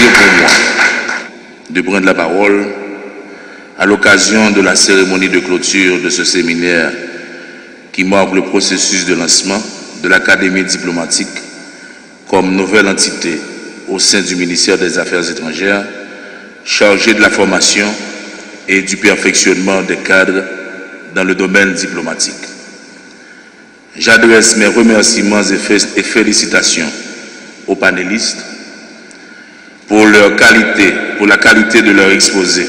plaisir pour moi de prendre la parole à l'occasion de la cérémonie de clôture de ce séminaire qui marque le processus de lancement de l'Académie diplomatique comme nouvelle entité au sein du ministère des Affaires étrangères, chargée de la formation et du perfectionnement des cadres dans le domaine diplomatique. J'adresse mes remerciements et félicitations aux panélistes pour la qualité de leur exposé.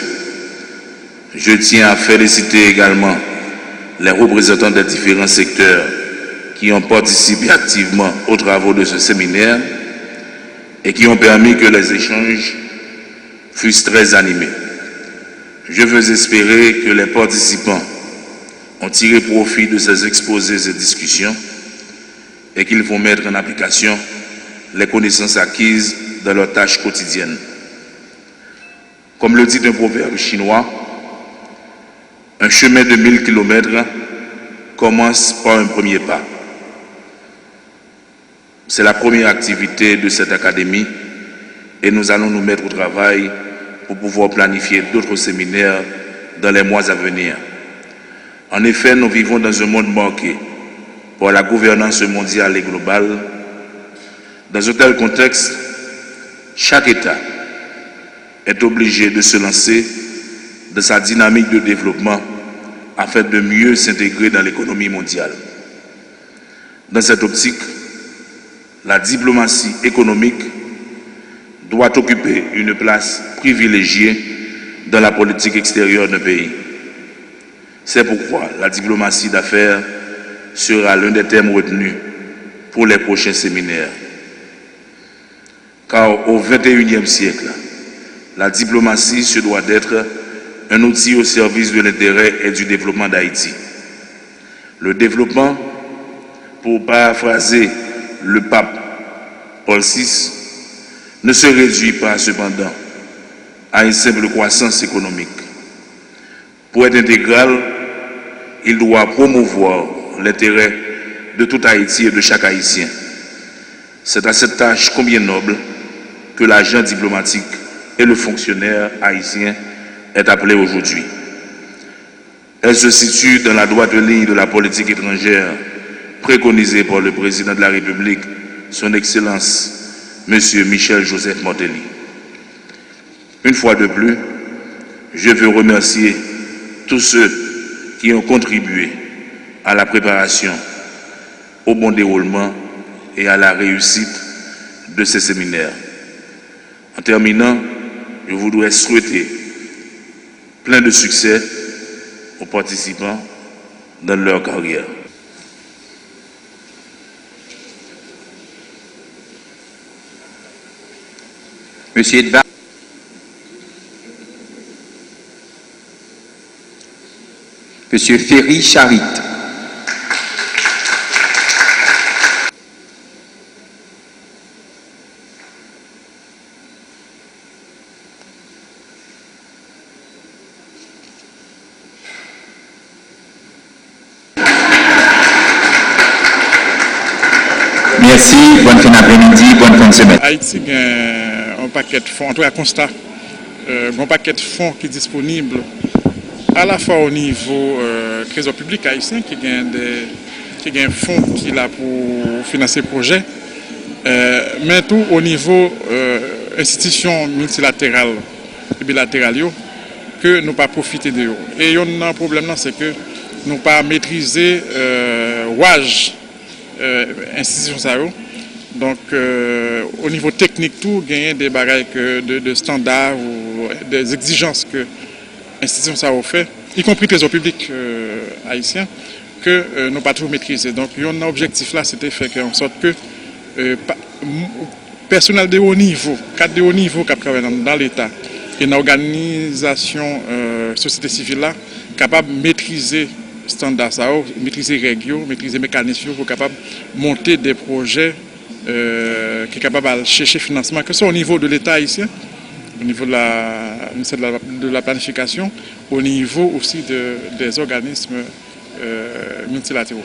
Je tiens à féliciter également les représentants des différents secteurs qui ont participé activement aux travaux de ce séminaire et qui ont permis que les échanges fussent très animés. Je veux espérer que les participants ont tiré profit de ces exposés et discussions et qu'ils vont mettre en application les connaissances acquises dans leurs tâches quotidiennes. Comme le dit un proverbe chinois, un chemin de 1000 km commence par un premier pas. C'est la première activité de cette académie et nous allons nous mettre au travail pour pouvoir planifier d'autres séminaires dans les mois à venir. En effet, nous vivons dans un monde marqué par la gouvernance mondiale et globale. Dans un tel contexte, chaque État est obligé de se lancer dans sa dynamique de développement afin de mieux s'intégrer dans l'économie mondiale. Dans cette optique, la diplomatie économique doit occuper une place privilégiée dans la politique extérieure d'un pays. C'est pourquoi la diplomatie d'affaires sera l'un des thèmes retenus pour les prochains séminaires. Car au XXIe siècle, la diplomatie se doit d'être un outil au service de l'intérêt et du développement d'Haïti. Le développement, pour paraphraser le pape Paul VI, ne se réduit pas cependant à une simple croissance économique. Pour être intégral, il doit promouvoir l'intérêt de tout Haïti et de chaque Haïtien. C'est à cette tâche combien noble que l'agent diplomatique et le fonctionnaire haïtien est appelé aujourd'hui. Elle se situe dans la droite ligne de la politique étrangère préconisée par le président de la République, son Excellence, M. Michel Joseph Martelly. Une fois de plus, je veux remercier tous ceux qui ont contribué à la préparation, au bon déroulement et à la réussite de ces séminaires. En terminant, je voudrais souhaiter plein de succès aux participants dans leur carrière. Monsieur Edouard. Monsieur Ferry Charit. Merci, bonne fin d'après-midi, bonne fin de semaine. Haïti a un paquet de fonds, en tout cas constat, un paquet de fonds qui est disponible à la fois au niveau trésor public haïtien qui a un fonds qui est là pour financer le projet, mais tout au niveau institutions multilatérales et bilatérales que nous pas profiter de eux. Et un problème c'est que nous pas maîtriser WAJ institutions ça. Donc, au niveau technique, tout, gagner des barrières de standards ou des exigences que l'institution ça a fait, y compris les publics haïtiens, que nous n'avons pas toujours maîtrisé. Donc, un objectif là, c'était fait en sorte que personnel de haut niveau, cadre de haut niveau qui travaille dans l'État et une organisation société civile là, capable de maîtriser standards, maîtriser les règles, maîtriser les mécanismes pour capable de monter des projets qui est capable de chercher financement, que ce soit au niveau de l'État haïtien, au niveau de la planification, au niveau aussi des organismes multilatéraux.